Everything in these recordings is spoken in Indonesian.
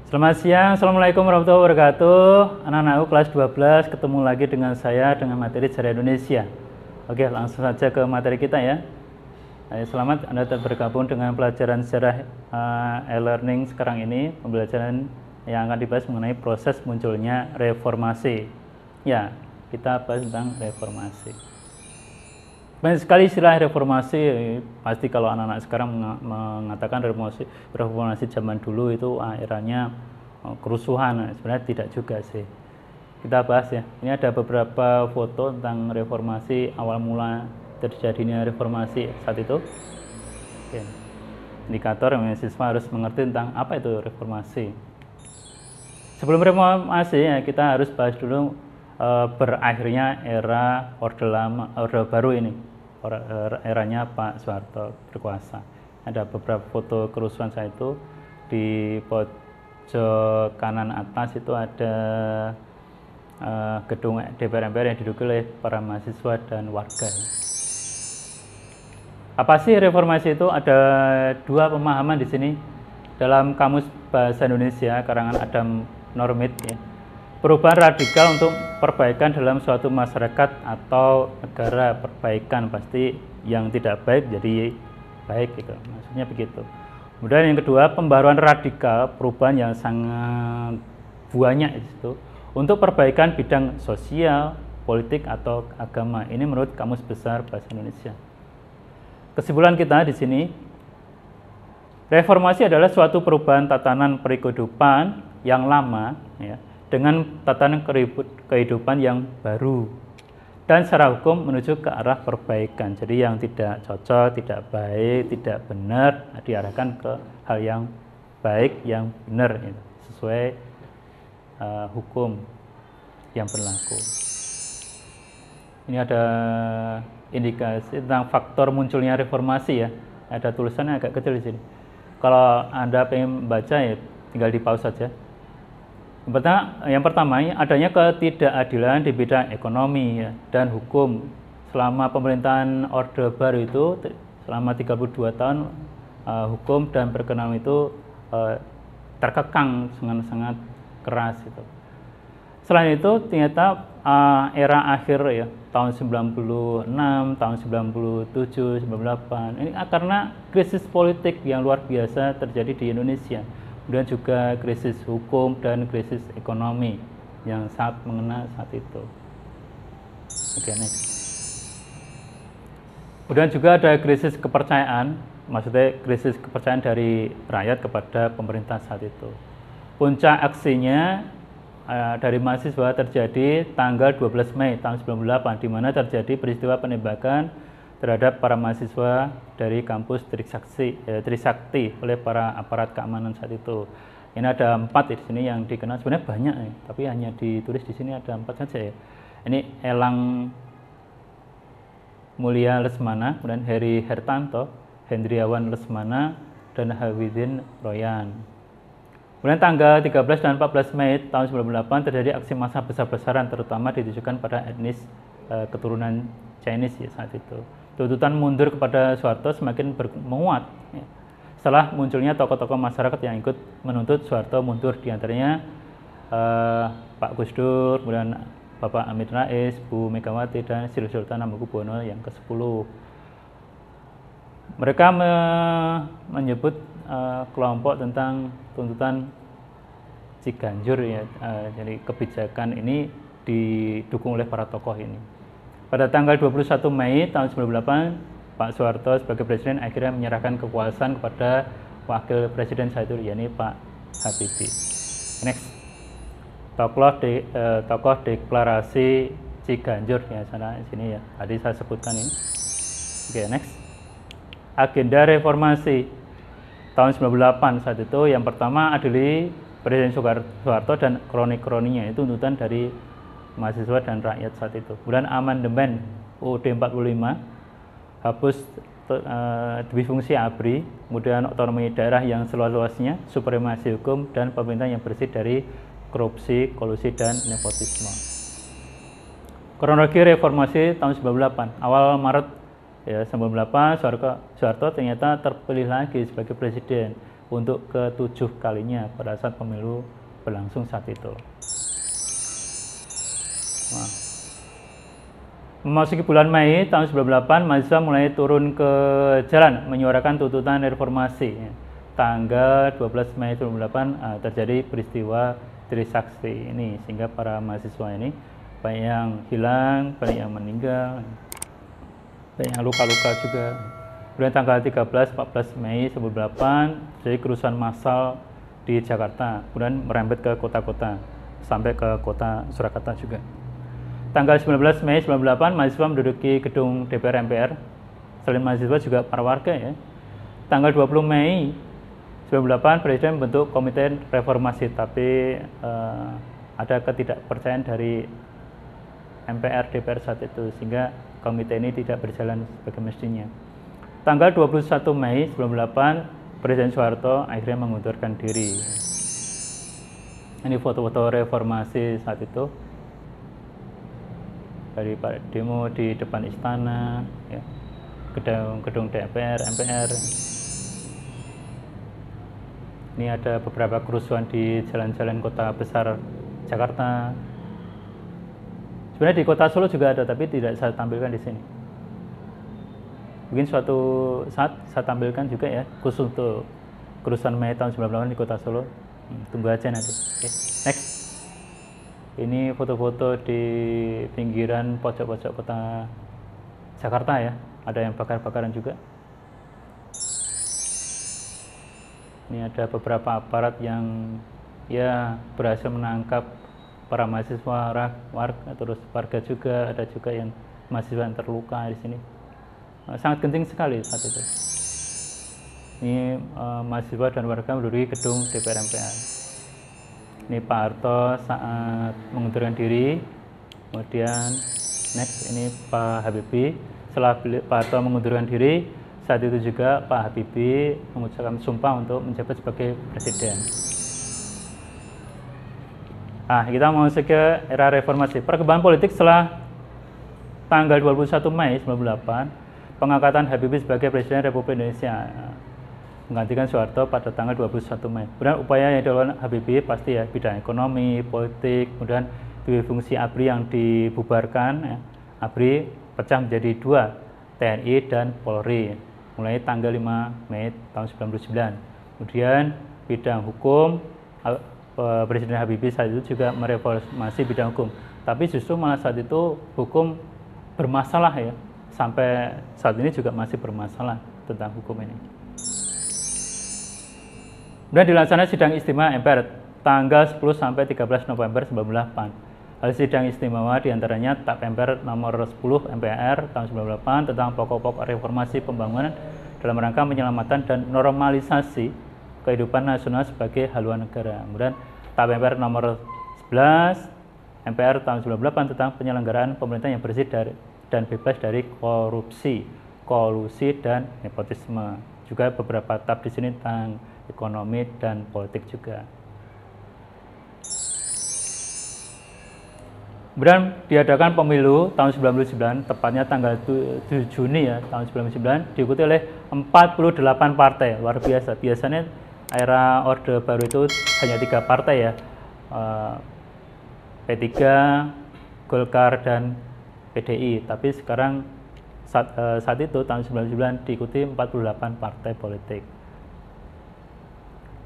Selamat siang, Assalamualaikum warahmatullahi wabarakatuh. Anak-anakku kelas 12 ketemu lagi dengan saya dengan materi sejarah Indonesia. Oke, langsung saja ke materi kita ya. Selamat Anda bergabung dengan pelajaran sejarah e-learning sekarang ini. Pembelajaran yang akan dibahas mengenai proses munculnya reformasi. Ya, kita bahas tentang reformasi. Banyak sekali istilah reformasi, pasti kalau anak-anak sekarang mengatakan reformasi zaman dulu itu eranya kerusuhan. Sebenarnya tidak juga sih. Kita bahas ya. Ini ada beberapa foto tentang reformasi, awal mula terjadinya reformasi saat itu. Oke. Indikator yang siswa harus mengerti tentang apa itu reformasi. Sebelum reformasi ya, kita harus bahas dulu berakhirnya era Orde Lama, Orde Baru ini, eranya Pak Soeharto berkuasa. Ada beberapa foto kerusuhan saat itu. Di pojok kanan atas itu ada gedung DPR MPR yang diduduki oleh para mahasiswa dan warga. Apa sih reformasi itu? Ada dua pemahaman di sini dalam Kamus Bahasa Indonesia karangan Adam Normit ya. Perubahan radikal untuk perbaikan dalam suatu masyarakat atau negara, perbaikan pasti yang tidak baik jadi baik gitu. Maksudnya begitu. Kemudian yang kedua, pembaruan radikal, perubahan yang sangat banyak itu untuk perbaikan bidang sosial, politik atau agama. Ini menurut Kamus Besar Bahasa Indonesia. Kesimpulan kita di sini, reformasi adalah suatu perubahan tatanan perikehidupan yang lama ya, dengan tatanan kehidupan yang baru dan secara hukum menuju ke arah perbaikan. Jadi yang tidak cocok, tidak baik, tidak benar diarahkan ke hal yang baik, yang benar gitu, sesuai hukum yang berlaku. Ini ada indikasi tentang faktor munculnya reformasi ya. Ada tulisannya agak kecil di sini. Kalau Anda pengen baca ya tinggal di pause saja. Yang pertama, adanya ketidakadilan di bidang ekonomi ya, dan hukum. Selama pemerintahan Orde Baru itu, selama 32 tahun, hukum dan perekonomian itu terkekang dengan sangat keras. Itu. Selain itu, ternyata era akhir ya, tahun 96, tahun 97, 98, ini karena krisis politik yang luar biasa terjadi di Indonesia. Kemudian juga krisis hukum dan krisis ekonomi yang sangat mengena saat itu. Oke, next. Kemudian juga ada krisis kepercayaan, maksudnya krisis kepercayaan dari rakyat kepada pemerintah saat itu. Puncak aksinya dari mahasiswa terjadi tanggal 12 Mei tahun 98, di mana terjadi peristiwa penembakan terhadap para mahasiswa dari kampus Trisakti oleh para aparat keamanan saat itu. Ini ada 4 di sini yang dikenal, sebenarnya banyak ya, tapi hanya ditulis di sini ada 4 saja ya. Ini Elang Mulia Lesmana, kemudian Heri Hertanto, Hendriawan Lesmana, dan Hawidin Royan. Kemudian tanggal 13 dan 14 Mei tahun 98 terjadi aksi massa besar-besaran, terutama ditujukan pada etnis keturunan Chinese ya, saat itu. Tuntutan mundur kepada Soeharto semakin menguat ya. Setelah munculnya tokoh-tokoh masyarakat yang ikut menuntut Soeharto mundur, diantaranya Pak Gus Dur, kemudian Bapak Amin Rais, Bu Megawati, dan Sri Sultan Hamengkubuwono yang ke-10. Mereka menyebut kelompok tentang tuntutan Ciganjur ya, jadi kebijakan ini didukung oleh para tokoh ini. Pada tanggal 21 Mei tahun 98, Pak Soeharto sebagai presiden akhirnya menyerahkan kekuasaan kepada wakil presiden saat itu, yakni Pak Habibie. Next, tokoh deklarasi Ciganjur ya, sana sini ya, tadi saya sebutkan ini. Oke, next. Agenda reformasi tahun 98 saat itu, yang pertama adalah Presiden Soeharto dan kroni-kroninya, itu tuntutan dari mahasiswa dan rakyat saat itu. Kemudian amandemen UUD 45, hapus difungsi ABRI, kemudian otonomi daerah yang seluas-luasnya, supremasi hukum, dan pemerintah yang bersih dari korupsi, kolusi, dan nepotisme. Kronologi reformasi tahun 98, awal Maret ya, 98 Soeharto ternyata terpilih lagi sebagai presiden. untuk ke-7 kalinya pada saat pemilu berlangsung saat itu. Nah, memasuki bulan Mei tahun 98, mahasiswa mulai turun ke jalan menyuarakan tuntutan reformasi. Tanggal 12 Mei 2008 terjadi peristiwa Trisakti ini, sehingga para mahasiswa ini banyak yang hilang, banyak yang meninggal, banyak yang luka-luka juga. Kemudian tanggal 13-14 Mei 2008 terjadi kerusuhan massal di Jakarta, kemudian merembet ke kota-kota sampai ke kota Surakarta juga. Tanggal 19 Mei 1998 mahasiswa menduduki gedung DPR MPR. Selain mahasiswa juga para warga ya. Tanggal 20 Mei 1998 Presiden membentuk Komite Reformasi, tapi ada ketidakpercayaan dari MPR DPR saat itu, sehingga komite ini tidak berjalan sebagai mestinya. Tanggal 21 Mei 1998 Presiden Soeharto akhirnya mengundurkan diri. Ini foto-foto reformasi saat itu dari demo di depan istana, ya, gedung DPR, MPR. Ini ada beberapa kerusuhan di jalan-jalan kota besar Jakarta. Sebenarnya di kota Solo juga ada, tapi tidak saya tampilkan di sini. Mungkin suatu saat saya tampilkan juga ya, khusus untuk kerusuhan Mei tahun 98 di kota Solo. Tunggu aja nanti. Oke, next. Ini foto-foto di pinggiran pojok-pojok kota Jakarta ya. Ada yang bakar-bakaran juga. Ini ada beberapa aparat yang ya berhasil menangkap para mahasiswa, warga, terus warga juga, ada juga yang mahasiswa yang terluka di sini. Sangat genting sekali saat itu. Ini mahasiswa dan warga menduduki gedung DPR MPR. Ini Pak Harto saat mengundurkan diri. Kemudian next ini Pak Habibie. Setelah Pak Harto mengundurkan diri, saat itu juga Pak Habibie mengucapkan sumpah untuk menjabat sebagai presiden. Nah, kita mau masuk ke era reformasi. Perkembangan politik setelah tanggal 21 Mei 1998, pengangkatan Habibie sebagai Presiden Republik Indonesia, menggantikan Soeharto pada tanggal 21 Mei. Kemudian upaya yang dilakukan Habibie pasti ya bidang ekonomi, politik, kemudian fungsi ABRI yang dibubarkan. Ya. ABRI pecah menjadi 2, TNI dan Polri, mulai tanggal 5 Mei tahun 1999. Kemudian bidang hukum, Presiden Habibie saat itu juga mereformasi bidang hukum. Tapi justru malah saat itu hukum bermasalah ya. Sampai saat ini juga masih bermasalah tentang hukum ini. Kemudian dilaksanakan sidang istimewa MPR tanggal 10 sampai 13 November 1998. Hal sidang istimewa diantaranya TAP MPR nomor 10 MPR tahun 1998 tentang pokok-pokok reformasi pembangunan dalam rangka penyelamatan dan normalisasi kehidupan nasional sebagai haluan negara. Kemudian TAP MPR nomor 11 MPR tahun 1998 tentang penyelenggaraan pemerintahan yang bersih dan bebas dari korupsi, kolusi dan nepotisme. Juga beberapa TAP di sini tentang ekonomi dan politik juga. Kemudian diadakan pemilu tahun 1999, tepatnya tanggal 7 Juni ya tahun 1999, diikuti oleh 48 partai, luar biasa. Biasanya era Orde Baru itu hanya 3 partai ya, P3, Golkar dan PDI. Tapi sekarang saat itu tahun 1999 diikuti 48 partai politik.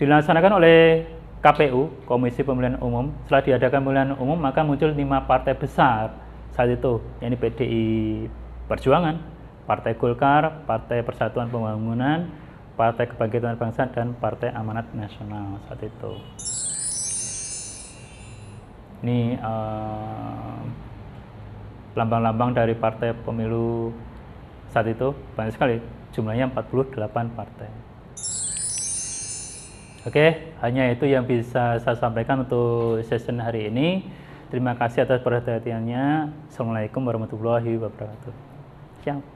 Dilaksanakan oleh KPU, Komisi Pemilihan Umum. Setelah diadakan pemilihan umum, maka muncul 5 partai besar saat itu, yaitu PDI Perjuangan, Partai Golkar, Partai Persatuan Pembangunan, Partai Kebangkitan Bangsa, dan Partai Amanat Nasional saat itu. Ini lambang-lambang dari partai pemilu saat itu banyak sekali, jumlahnya 48 partai. Oke, hanya itu yang bisa saya sampaikan untuk session hari ini. Terima kasih atas perhatiannya. Assalamualaikum warahmatullahi wabarakatuh. Ciao.